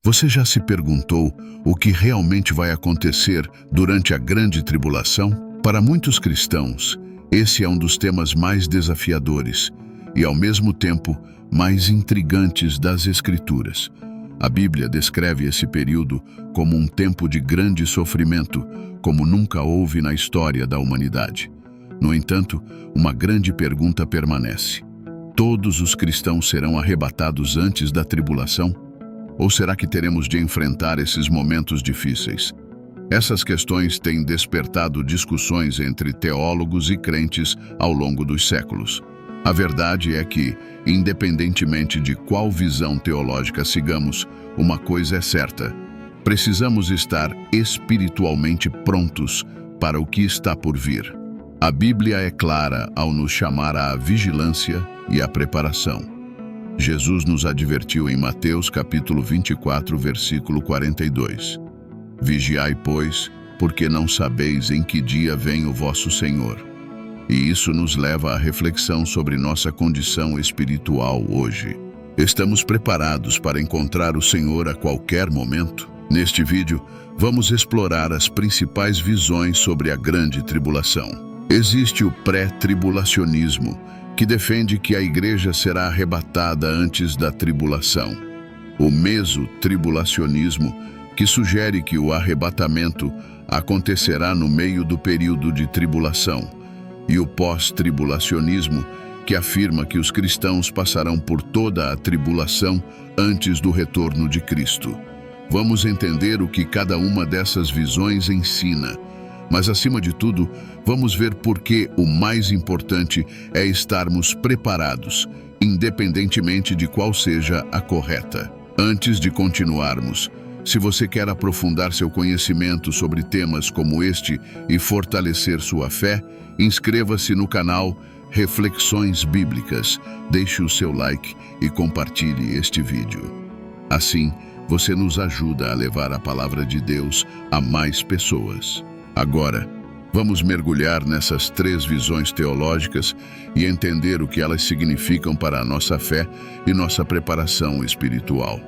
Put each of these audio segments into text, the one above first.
Você já se perguntou o que realmente vai acontecer durante a grande tribulação? Para muitos cristãos, esse é um dos temas mais desafiadores e, ao mesmo tempo, mais intrigantes das Escrituras. A Bíblia descreve esse período como um tempo de grande sofrimento, como nunca houve na história da humanidade. No entanto, uma grande pergunta permanece: todos os cristãos serão arrebatados antes da tribulação? Ou será que teremos de enfrentar esses momentos difíceis? Essas questões têm despertado discussões entre teólogos e crentes ao longo dos séculos. A verdade é que, independentemente de qual visão teológica sigamos, uma coisa é certa: precisamos estar espiritualmente prontos para o que está por vir. A Bíblia é clara ao nos chamar à vigilância e à preparação. Jesus nos advertiu em Mateus capítulo 24, versículo 42. Vigiai, pois, porque não sabeis em que dia vem o vosso Senhor. E isso nos leva à reflexão sobre nossa condição espiritual hoje. Estamos preparados para encontrar o Senhor a qualquer momento? Neste vídeo, vamos explorar as principais visões sobre a grande tribulação. Existe o pré-tribulacionismo, que defende que a igreja será arrebatada antes da tribulação. O mesotribulacionismo, que sugere que o arrebatamento acontecerá no meio do período de tribulação. E o pós-tribulacionismo, que afirma que os cristãos passarão por toda a tribulação antes do retorno de Cristo. Vamos entender o que cada uma dessas visões ensina. Mas, acima de tudo, vamos ver por que o mais importante é estarmos preparados, independentemente de qual seja a correta. Antes de continuarmos, se você quer aprofundar seu conhecimento sobre temas como este e fortalecer sua fé, inscreva-se no canal Reflexões Bíblicas, deixe o seu like e compartilhe este vídeo. Assim, você nos ajuda a levar a palavra de Deus a mais pessoas. Agora, vamos mergulhar nessas três visões teológicas e entender o que elas significam para a nossa fé e nossa preparação espiritual.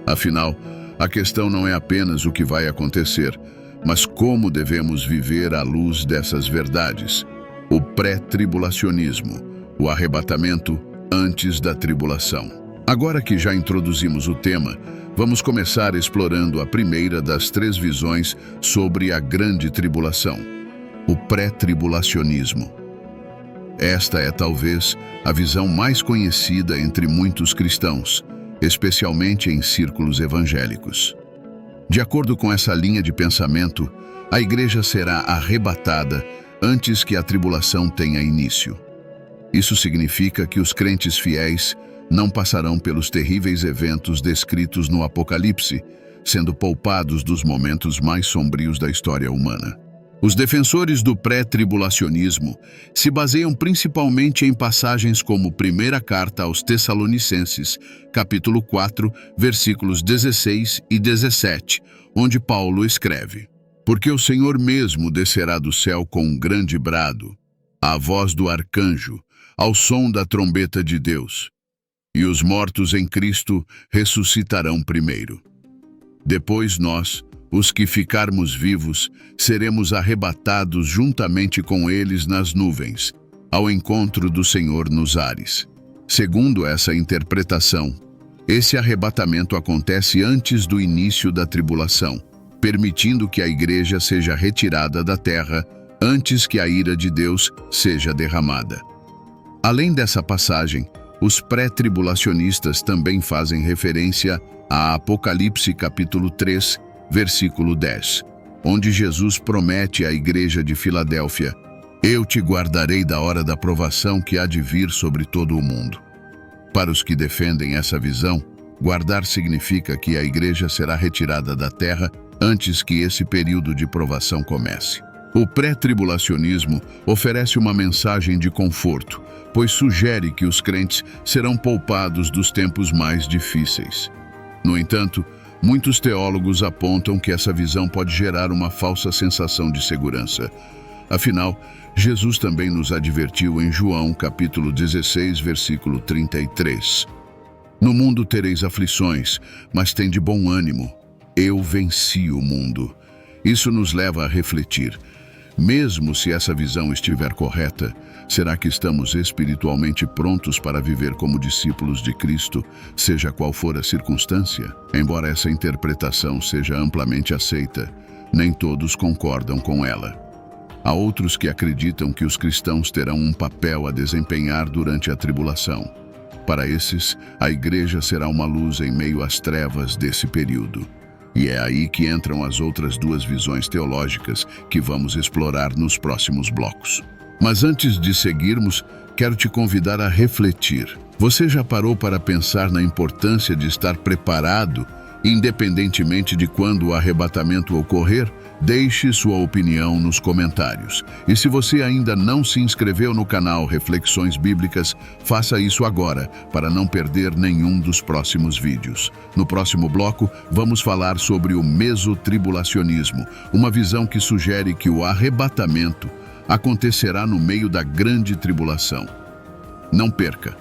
Afinal, a questão não é apenas o que vai acontecer, mas como devemos viver à luz dessas verdades. O pré-tribulacionismo, o arrebatamento antes da tribulação. Agora que já introduzimos o tema, vamos começar explorando a primeira das três visões sobre a grande tribulação, o pré-tribulacionismo. Esta é talvez a visão mais conhecida entre muitos cristãos, especialmente em círculos evangélicos. De acordo com essa linha de pensamento, a igreja será arrebatada antes que a tribulação tenha início. Isso significa que os crentes fiéis não passarão pelos terríveis eventos descritos no Apocalipse, sendo poupados dos momentos mais sombrios da história humana. Os defensores do pré-tribulacionismo se baseiam principalmente em passagens como Primeira Carta aos Tessalonicenses, capítulo 4, versículos 16 e 17, onde Paulo escreve: Porque o Senhor mesmo descerá do céu com um grande brado, à voz do arcanjo, ao som da trombeta de Deus, e os mortos em Cristo ressuscitarão primeiro. Depois nós, os que ficarmos vivos, seremos arrebatados juntamente com eles nas nuvens, ao encontro do Senhor nos ares. Segundo essa interpretação, esse arrebatamento acontece antes do início da tribulação, permitindo que a igreja seja retirada da terra antes que a ira de Deus seja derramada. Além dessa passagem, os pré-tribulacionistas também fazem referência a Apocalipse capítulo 3, versículo 10, onde Jesus promete à igreja de Filadélfia: Eu te guardarei da hora da provação que há de vir sobre todo o mundo. Para os que defendem essa visão, guardar significa que a igreja será retirada da terra antes que esse período de provação comece. O pré-tribulacionismo oferece uma mensagem de conforto, pois sugere que os crentes serão poupados dos tempos mais difíceis. No entanto, muitos teólogos apontam que essa visão pode gerar uma falsa sensação de segurança. Afinal, Jesus também nos advertiu em João capítulo 16, versículo 33. No mundo tereis aflições, mas tende bom ânimo. Eu venci o mundo. Isso nos leva a refletir. Mesmo se essa visão estiver correta, será que estamos espiritualmente prontos para viver como discípulos de Cristo, seja qual for a circunstância? Embora essa interpretação seja amplamente aceita, nem todos concordam com ela. Há outros que acreditam que os cristãos terão um papel a desempenhar durante a tribulação. Para esses, a igreja será uma luz em meio às trevas desse período. E é aí que entram as outras duas visões teológicas que vamos explorar nos próximos blocos. Mas antes de seguirmos, quero te convidar a refletir. Você já parou para pensar na importância de estar preparado, independentemente de quando o arrebatamento ocorrer? Deixe sua opinião nos comentários. E se você ainda não se inscreveu no canal Reflexões Bíblicas, faça isso agora, para não perder nenhum dos próximos vídeos. No próximo bloco, vamos falar sobre o mesotribulacionismo, uma visão que sugere que o arrebatamento acontecerá no meio da grande tribulação. Não perca!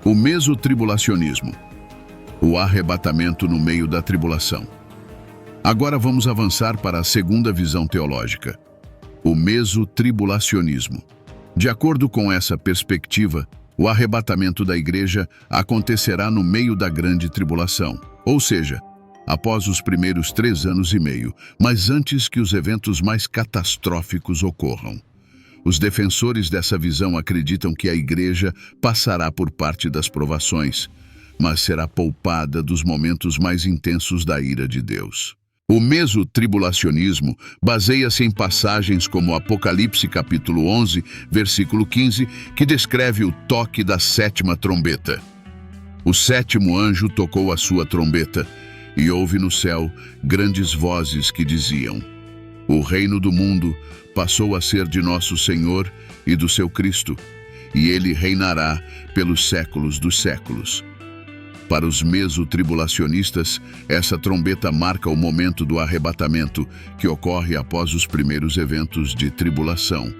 O mesotribulacionismo, o arrebatamento no meio da tribulação. Agora vamos avançar para a segunda visão teológica, o mesotribulacionismo. De acordo com essa perspectiva, o arrebatamento da igreja acontecerá no meio da grande tribulação, ou seja, após os primeiros 3 anos e meio, mas antes que os eventos mais catastróficos ocorram. Os defensores dessa visão acreditam que a igreja passará por parte das provações, mas será poupada dos momentos mais intensos da ira de Deus. O mesotribulacionismo baseia-se em passagens como Apocalipse capítulo 11, versículo 15, que descreve o toque da 7ª trombeta. O 7º anjo tocou a sua trombeta, e houve no céu grandes vozes que diziam: o reino do mundo passou a ser de nosso Senhor e do seu Cristo, e ele reinará pelos séculos dos séculos. Para os mesotribulacionistas, essa trombeta marca o momento do arrebatamento, que ocorre após os primeiros eventos de tribulação,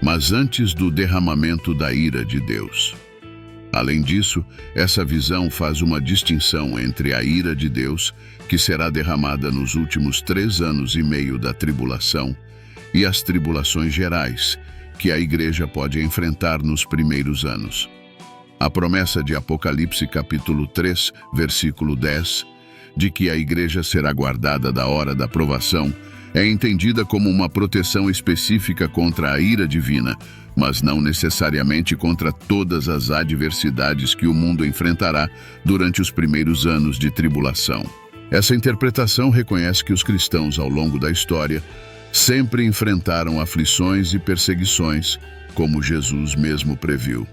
mas antes do derramamento da ira de Deus. Além disso, essa visão faz uma distinção entre a ira de Deus, que será derramada nos últimos 3 anos e meio da tribulação, e as tribulações gerais, que a igreja pode enfrentar nos primeiros anos. A promessa de Apocalipse capítulo 3, versículo 10, de que a igreja será guardada da hora da provação, é entendida como uma proteção específica contra a ira divina, mas não necessariamente contra todas as adversidades que o mundo enfrentará durante os primeiros anos de tribulação. Essa interpretação reconhece que os cristãos, ao longo da história, sempre enfrentaram aflições e perseguições, como Jesus mesmo previu.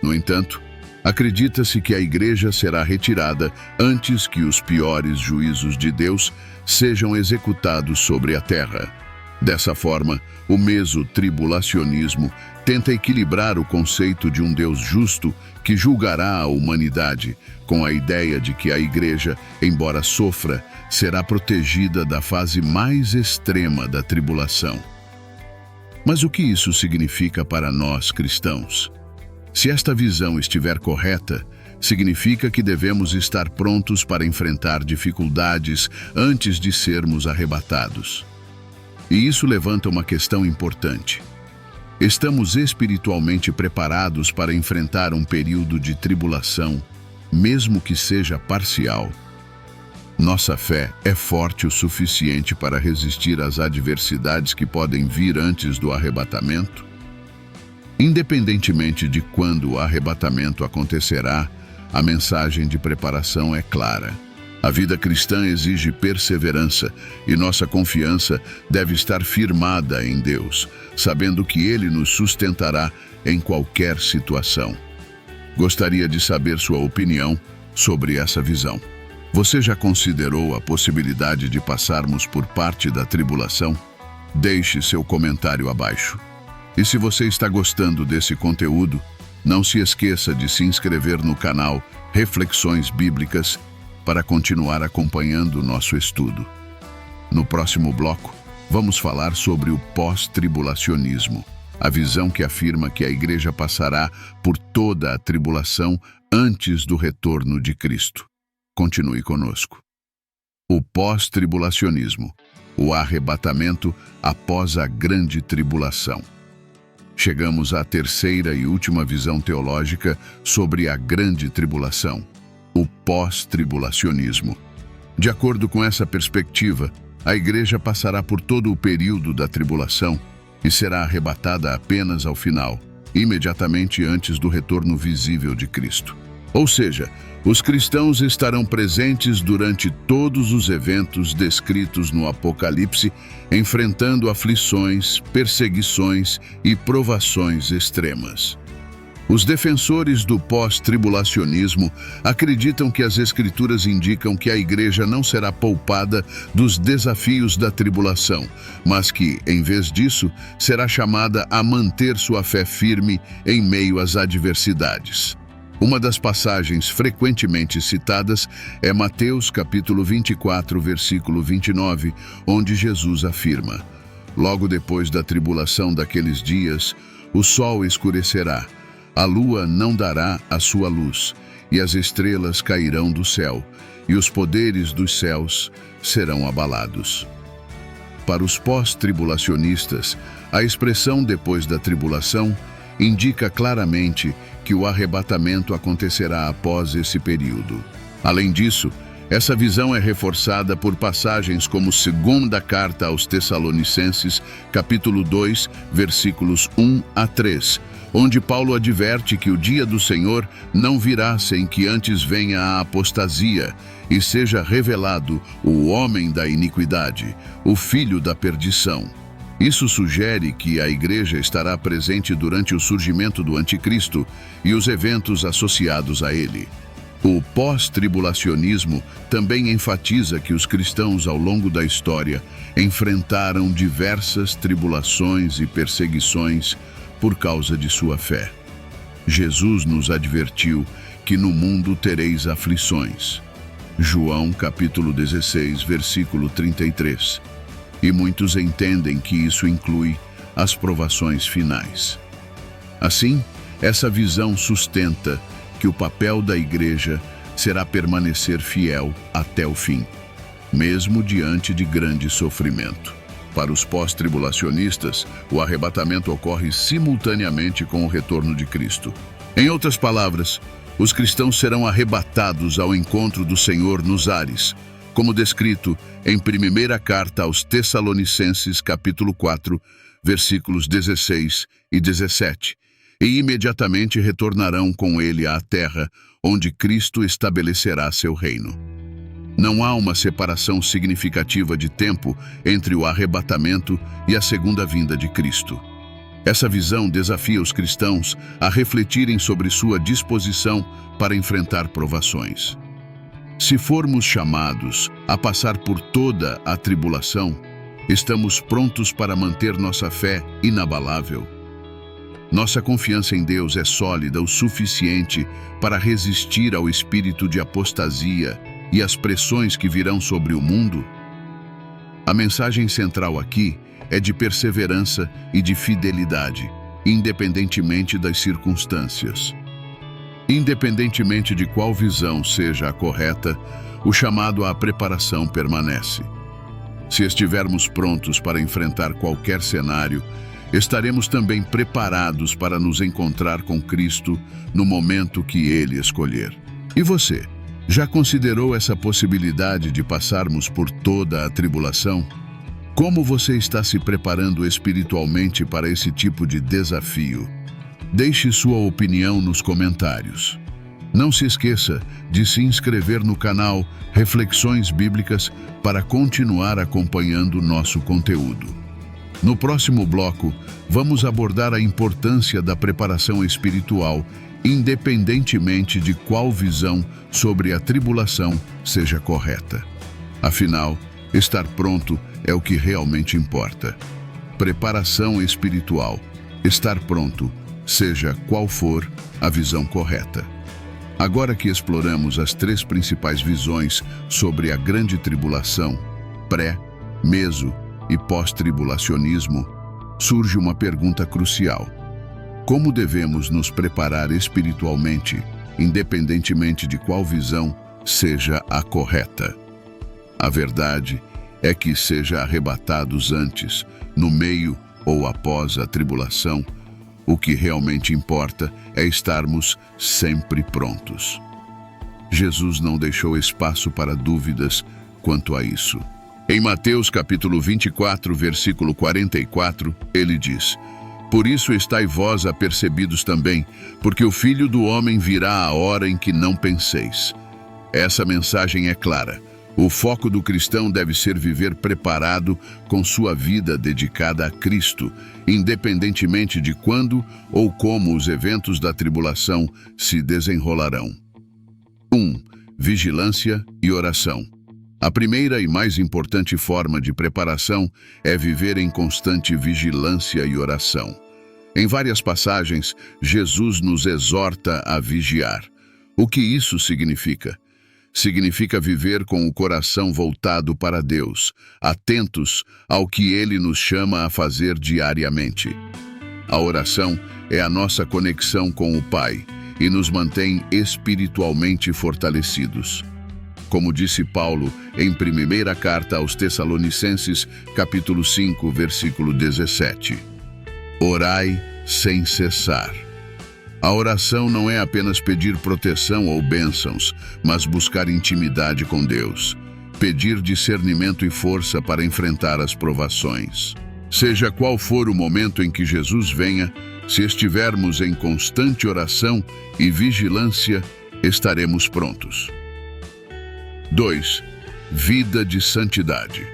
No entanto, acredita-se que a igreja será retirada antes que os piores juízos de Deus sejam executados sobre a terra. Dessa forma, o mesotribulacionismo tenta equilibrar o conceito de um Deus justo que julgará a humanidade, com a ideia de que a igreja, embora sofra, será protegida da fase mais extrema da tribulação. Mas o que isso significa para nós cristãos? Se esta visão estiver correta, significa que devemos estar prontos para enfrentar dificuldades antes de sermos arrebatados. E isso levanta uma questão importante. Estamos espiritualmente preparados para enfrentar um período de tribulação, mesmo que seja parcial? Nossa fé é forte o suficiente para resistir às adversidades que podem vir antes do arrebatamento? Independentemente de quando o arrebatamento acontecerá, a mensagem de preparação é clara. A vida cristã exige perseverança e nossa confiança deve estar firmada em Deus, sabendo que Ele nos sustentará em qualquer situação. Gostaria de saber sua opinião sobre essa visão. Você já considerou a possibilidade de passarmos por parte da tribulação? Deixe seu comentário abaixo. E se você está gostando desse conteúdo, não se esqueça de se inscrever no canal Reflexões Bíblicas para continuar acompanhando o nosso estudo. No próximo bloco, vamos falar sobre o pós-tribulacionismo, a visão que afirma que a igreja passará por toda a tribulação antes do retorno de Cristo. Continue conosco. O pós-tribulacionismo, o arrebatamento após a grande tribulação. Chegamos à terceira e última visão teológica sobre a grande tribulação, o pós-tribulacionismo. De acordo com essa perspectiva, a igreja passará por todo o período da tribulação e será arrebatada apenas ao final, imediatamente antes do retorno visível de Cristo. Ou seja, os cristãos estarão presentes durante todos os eventos descritos no Apocalipse, enfrentando aflições, perseguições e provações extremas. Os defensores do pós-tribulacionismo acreditam que as Escrituras indicam que a igreja não será poupada dos desafios da tribulação, mas que, em vez disso, será chamada a manter sua fé firme em meio às adversidades. Uma das passagens frequentemente citadas é Mateus capítulo 24, versículo 29, onde Jesus afirma: "Logo depois da tribulação daqueles dias, o sol escurecerá, a lua não dará a sua luz, e as estrelas cairão do céu, e os poderes dos céus serão abalados." Para os pós-tribulacionistas, a expressão "depois da tribulação" indica claramente que o arrebatamento acontecerá após esse período. Além disso, essa visão é reforçada por passagens como segunda carta aos Tessalonicenses, capítulo 2, versículos 1 a 3, onde Paulo adverte que o dia do Senhor não virá sem que antes venha a apostasia e seja revelado o homem da iniquidade, o filho da perdição. Isso sugere que a igreja estará presente durante o surgimento do anticristo e os eventos associados a ele. O pós-tribulacionismo também enfatiza que os cristãos ao longo da história enfrentaram diversas tribulações e perseguições por causa de sua fé. Jesus nos advertiu que no mundo tereis aflições. João capítulo 16, versículo 33. E muitos entendem que isso inclui as provações finais. Assim, essa visão sustenta que o papel da igreja será permanecer fiel até o fim, mesmo diante de grande sofrimento. Para os pós-tribulacionistas, o arrebatamento ocorre simultaneamente com o retorno de Cristo. Em outras palavras, os cristãos serão arrebatados ao encontro do Senhor nos ares, como descrito em primeira carta aos Tessalonicenses, capítulo 4, versículos 16 e 17, e imediatamente retornarão com ele à terra, onde Cristo estabelecerá seu reino. Não há uma separação significativa de tempo entre o arrebatamento e a segunda vinda de Cristo. Essa visão desafia os cristãos a refletirem sobre sua disposição para enfrentar provações. Se formos chamados a passar por toda a tribulação, estamos prontos para manter nossa fé inabalável. Nossa confiança em Deus é sólida o suficiente para resistir ao espírito de apostasia e às pressões que virão sobre o mundo? A mensagem central aqui é de perseverança e de fidelidade, independentemente das circunstâncias. Independentemente de qual visão seja a correta, o chamado à preparação permanece. Se estivermos prontos para enfrentar qualquer cenário, estaremos também preparados para nos encontrar com Cristo no momento que Ele escolher. E você, já considerou essa possibilidade de passarmos por toda a tribulação? Como você está se preparando espiritualmente para esse tipo de desafio? Deixe sua opinião nos comentários. Não se esqueça de se inscrever no canal Reflexões Bíblicas para continuar acompanhando nosso conteúdo. No próximo bloco, vamos abordar a importância da preparação espiritual, independentemente de qual visão sobre a tribulação seja correta. Afinal, estar pronto é o que realmente importa. Preparação espiritual, estar pronto, seja qual for a visão correta. Agora que exploramos as três principais visões sobre a grande tribulação, pré, meso e pós-tribulacionismo, surge uma pergunta crucial: como devemos nos preparar espiritualmente independentemente de qual visão seja a correta. A verdade é que, seja arrebatados antes, no meio ou após a tribulação, o que realmente importa é estarmos sempre prontos. Jesus não deixou espaço para dúvidas quanto a isso. Em Mateus capítulo 24, versículo 44, ele diz: "Por isso estai vós apercebidos também, porque o Filho do Homem virá à hora em que não penseis." Essa mensagem é clara. O foco do cristão deve ser viver preparado com sua vida dedicada a Cristo, independentemente de quando ou como os eventos da tribulação se desenrolarão. 1. Vigilância e oração. A primeira e mais importante forma de preparação é viver em constante vigilância e oração. Em várias passagens, Jesus nos exorta a vigiar. O que isso significa? Significa viver com o coração voltado para Deus, atentos ao que Ele nos chama a fazer diariamente. A oração é a nossa conexão com o Pai e nos mantém espiritualmente fortalecidos. Como disse Paulo em primeira carta aos Tessalonicenses, capítulo 5, versículo 17. Orai sem cessar. A oração não é apenas pedir proteção ou bênçãos, mas buscar intimidade com Deus. Pedir discernimento e força para enfrentar as provações. Seja qual for o momento em que Jesus venha, se estivermos em constante oração e vigilância, estaremos prontos. 2. Vida de santidade.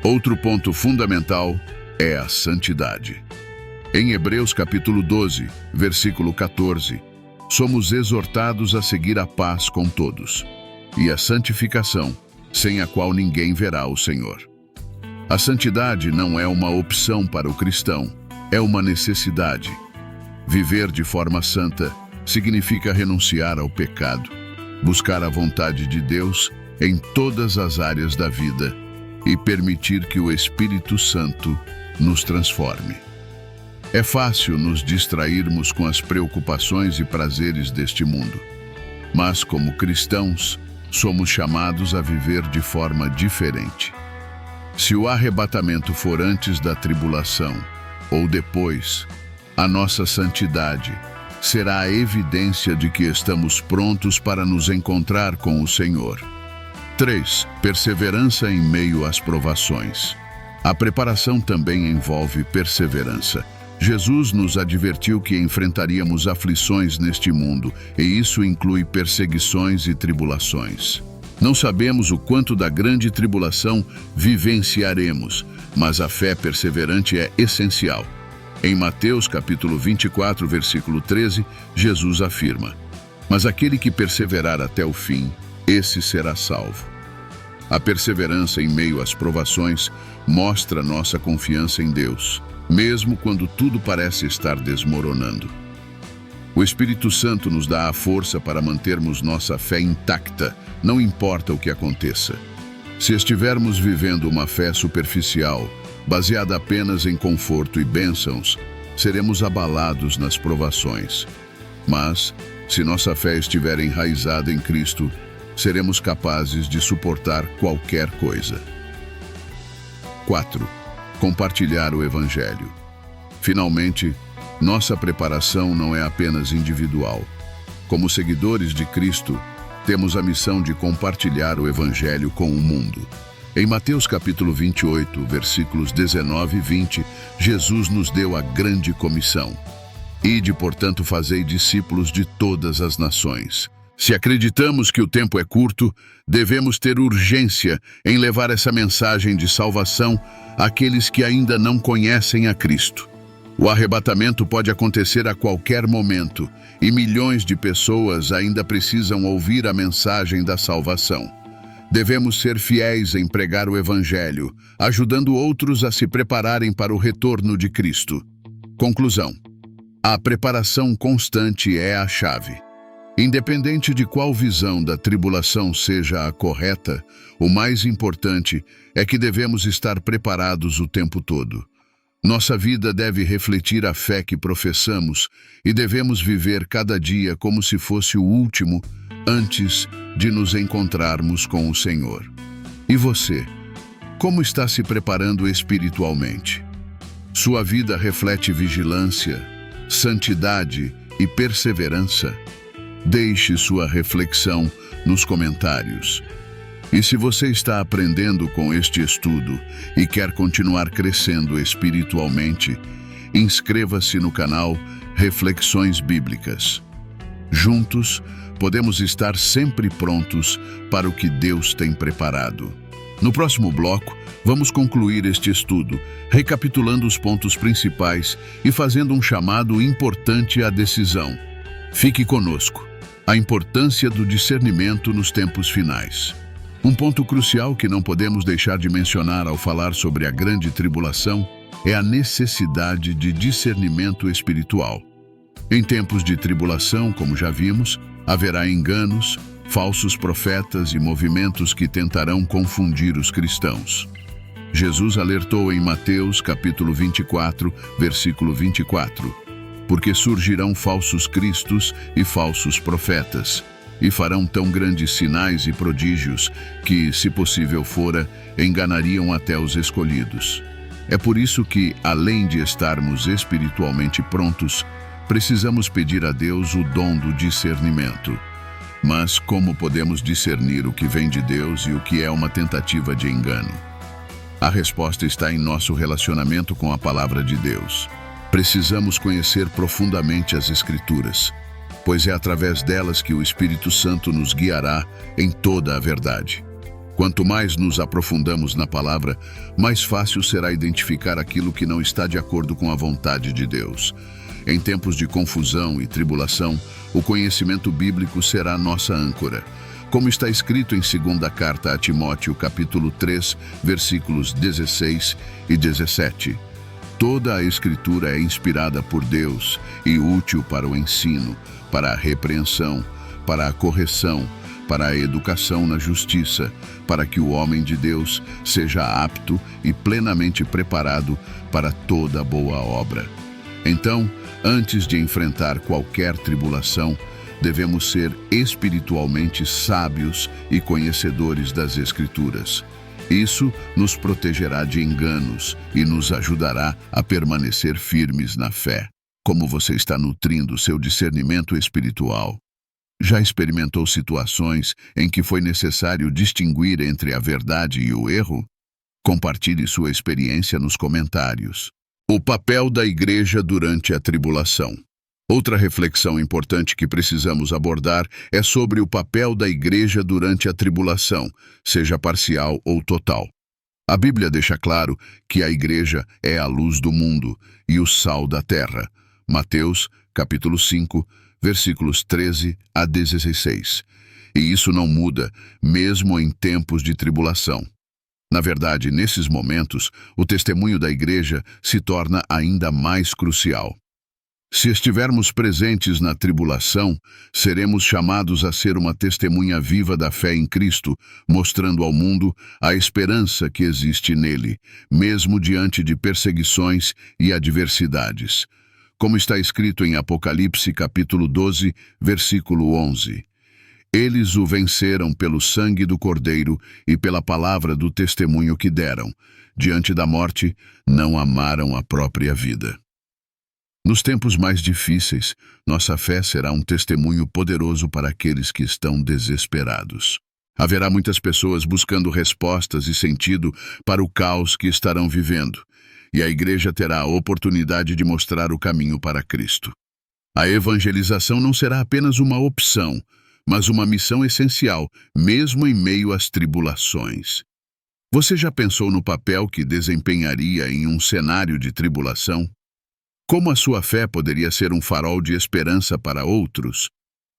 Outro ponto fundamental é a santidade. Em Hebreus capítulo 12, versículo 14, somos exortados a seguir a paz com todos e a santificação, sem a qual ninguém verá o Senhor. A santidade não é uma opção para o cristão, é uma necessidade. Viver de forma santa significa renunciar ao pecado, buscar a vontade de Deus em todas as áreas da vida e permitir que o Espírito Santo nos transforme. É fácil nos distrairmos com as preocupações e prazeres deste mundo, mas como cristãos, somos chamados a viver de forma diferente. Se o arrebatamento for antes da tribulação ou depois, a nossa santidade será a evidência de que estamos prontos para nos encontrar com o Senhor. 3. Perseverança em meio às provações. A preparação também envolve perseverança. Jesus nos advertiu que enfrentaríamos aflições neste mundo, e isso inclui perseguições e tribulações. Não sabemos o quanto da grande tribulação vivenciaremos, mas a fé perseverante é essencial. Em Mateus capítulo 24, versículo 13, Jesus afirma: "Mas aquele que perseverar até o fim, esse será salvo." A perseverança em meio às provações mostra nossa confiança em Deus, mesmo quando tudo parece estar desmoronando. O Espírito Santo nos dá a força para mantermos nossa fé intacta, não importa o que aconteça. Se estivermos vivendo uma fé superficial, baseada apenas em conforto e bênçãos, seremos abalados nas provações. Mas, se nossa fé estiver enraizada em Cristo, seremos capazes de suportar qualquer coisa. 4. Compartilhar o Evangelho. Finalmente, nossa preparação não é apenas individual. Como seguidores de Cristo, temos a missão de compartilhar o Evangelho com o mundo. Em Mateus capítulo 28, versículos 19 e 20, Jesus nos deu a grande comissão: "Ide, portanto, fazei discípulos de todas as nações." Se acreditamos que o tempo é curto, devemos ter urgência em levar essa mensagem de salvação àqueles que ainda não conhecem a Cristo. O arrebatamento pode acontecer a qualquer momento e milhões de pessoas ainda precisam ouvir a mensagem da salvação. Devemos ser fiéis em pregar o Evangelho, ajudando outros a se prepararem para o retorno de Cristo. Conclusão: a preparação constante é a chave. Independente de qual visão da tribulação seja a correta, o mais importante é que devemos estar preparados o tempo todo. Nossa vida deve refletir a fé que professamos e devemos viver cada dia como se fosse o último antes de nos encontrarmos com o Senhor. E você? Como está se preparando espiritualmente? Sua vida reflete vigilância, santidade e perseverança? Deixe sua reflexão nos comentários. E se você está aprendendo com este estudo e quer continuar crescendo espiritualmente, inscreva-se no canal Reflexões Bíblicas. Juntos, podemos estar sempre prontos para o que Deus tem preparado. No próximo bloco, vamos concluir este estudo, recapitulando os pontos principais e fazendo um chamado importante à decisão. Fique conosco. A importância do discernimento nos tempos finais. Um ponto crucial que não podemos deixar de mencionar ao falar sobre a grande tribulação é a necessidade de discernimento espiritual. Em tempos de tribulação, como já vimos, haverá enganos, falsos profetas e movimentos que tentarão confundir os cristãos. Jesus alertou em Mateus capítulo 24, versículo 24, porque surgirão falsos cristos e falsos profetas, e farão tão grandes sinais e prodígios que, se possível fora, enganariam até os escolhidos. É por isso que, além de estarmos espiritualmente prontos, precisamos pedir a Deus o dom do discernimento. Mas como podemos discernir o que vem de Deus e o que é uma tentativa de engano? A resposta está em nosso relacionamento com a palavra de Deus. Precisamos conhecer profundamente as Escrituras, pois é através delas que o Espírito Santo nos guiará em toda a verdade. Quanto mais nos aprofundamos na palavra, mais fácil será identificar aquilo que não está de acordo com a vontade de Deus. Em tempos de confusão e tribulação, o conhecimento bíblico será nossa âncora. Como está escrito em 2ª carta a Timóteo, capítulo 3, versículos 16 e 17. Toda a Escritura é inspirada por Deus e útil para o ensino, para a repreensão, para a correção, para a educação na justiça, para que o homem de Deus seja apto e plenamente preparado para toda boa obra. Então, antes de enfrentar qualquer tribulação, devemos ser espiritualmente sábios e conhecedores das Escrituras. Isso nos protegerá de enganos e nos ajudará a permanecer firmes na fé. Como você está nutrindo seu discernimento espiritual? Já experimentou situações em que foi necessário distinguir entre a verdade e o erro? Compartilhe sua experiência nos comentários. O papel da igreja durante a tribulação. Outra reflexão importante que precisamos abordar é sobre o papel da igreja durante a tribulação, seja parcial ou total. A Bíblia deixa claro que a igreja é a luz do mundo e o sal da terra. Mateus, capítulo 5, versículos 13 a 16. E isso não muda, mesmo em tempos de tribulação. Na verdade, nesses momentos, o testemunho da igreja se torna ainda mais crucial. Se estivermos presentes na tribulação, seremos chamados a ser uma testemunha viva da fé em Cristo, mostrando ao mundo a esperança que existe nele, mesmo diante de perseguições e adversidades. Como está escrito em Apocalipse capítulo 12, versículo 11. Eles o venceram pelo sangue do Cordeiro e pela palavra do testemunho que deram. Diante da morte, não amaram a própria vida. Nos tempos mais difíceis, nossa fé será um testemunho poderoso para aqueles que estão desesperados. Haverá muitas pessoas buscando respostas e sentido para o caos que estarão vivendo, e a igreja terá a oportunidade de mostrar o caminho para Cristo. A evangelização não será apenas uma opção, mas uma missão essencial, mesmo em meio às tribulações. Você já pensou no papel que desempenharia em um cenário de tribulação? Como a sua fé poderia ser um farol de esperança para outros?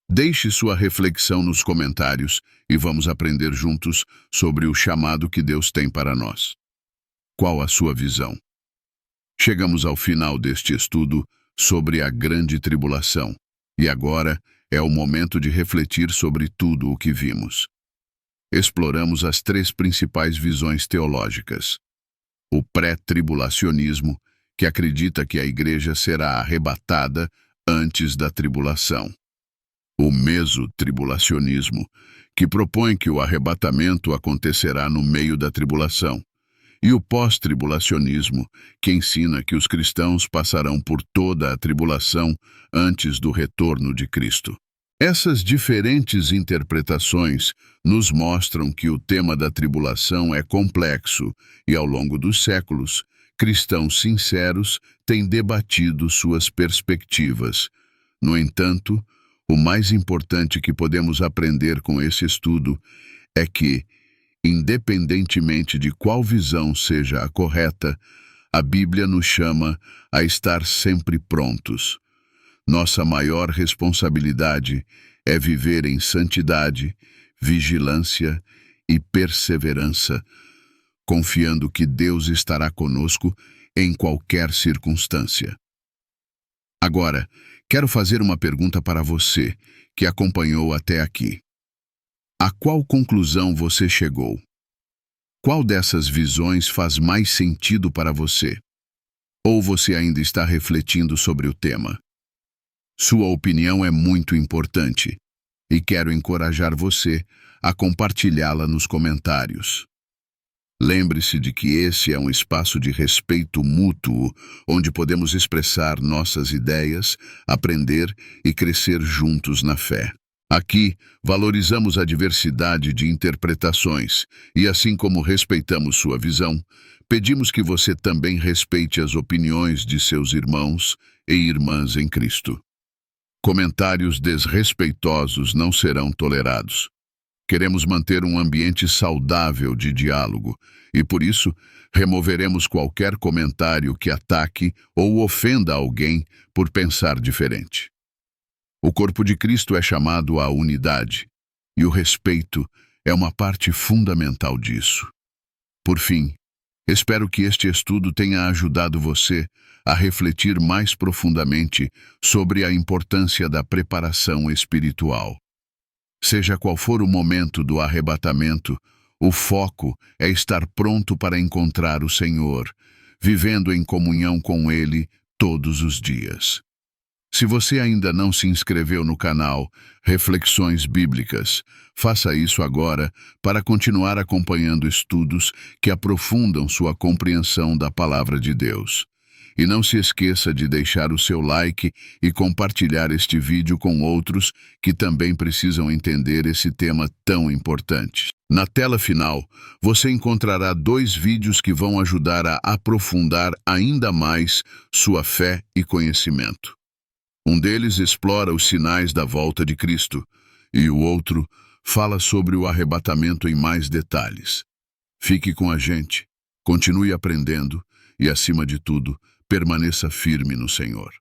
Deixe sua reflexão nos comentários e vamos aprender juntos sobre o chamado que Deus tem para nós. Qual a sua visão? Chegamos ao final deste estudo sobre a grande tribulação, e agora é o momento de refletir sobre tudo o que vimos. Exploramos as 3 principais visões teológicas: o pré-tribulacionismo, que acredita que a igreja será arrebatada antes da tribulação. O mesotribulacionismo, que propõe que o arrebatamento acontecerá no meio da tribulação. E o pós-tribulacionismo, que ensina que os cristãos passarão por toda a tribulação antes do retorno de Cristo. Essas diferentes interpretações nos mostram que o tema da tribulação é complexo e, ao longo dos séculos, cristãos sinceros têm debatido suas perspectivas. No entanto, o mais importante que podemos aprender com esse estudo é que, independentemente de qual visão seja a correta, a Bíblia nos chama a estar sempre prontos. Nossa maior responsabilidade é viver em santidade, vigilância e perseverança, confiando que Deus estará conosco em qualquer circunstância. Agora, quero fazer uma pergunta para você, que acompanhou até aqui. A qual conclusão você chegou? Qual dessas visões faz mais sentido para você? Ou você ainda está refletindo sobre o tema? Sua opinião é muito importante e quero encorajar você a compartilhá-la nos comentários. Lembre-se de que esse é um espaço de respeito mútuo, onde podemos expressar nossas ideias, aprender e crescer juntos na fé. Aqui, valorizamos a diversidade de interpretações e, assim como respeitamos sua visão, pedimos que você também respeite as opiniões de seus irmãos e irmãs em Cristo. Comentários desrespeitosos não serão tolerados. Queremos manter um ambiente saudável de diálogo e, por isso, removeremos qualquer comentário que ataque ou ofenda alguém por pensar diferente. O corpo de Cristo é chamado à unidade, e o respeito é uma parte fundamental disso. Por fim, espero que este estudo tenha ajudado você a refletir mais profundamente sobre a importância da preparação espiritual. Seja qual for o momento do arrebatamento, o foco é estar pronto para encontrar o Senhor, vivendo em comunhão com Ele todos os dias. Se você ainda não se inscreveu no canal Reflexões Bíblicas, faça isso agora para continuar acompanhando estudos que aprofundam sua compreensão da Palavra de Deus. E não se esqueça de deixar o seu like e compartilhar este vídeo com outros que também precisam entender esse tema tão importante. Na tela final, você encontrará 2 vídeos que vão ajudar a aprofundar ainda mais sua fé e conhecimento. Um deles explora os sinais da volta de Cristo, e o outro fala sobre o arrebatamento em mais detalhes. Fique com a gente, continue aprendendo e, acima de tudo, permaneça firme no Senhor.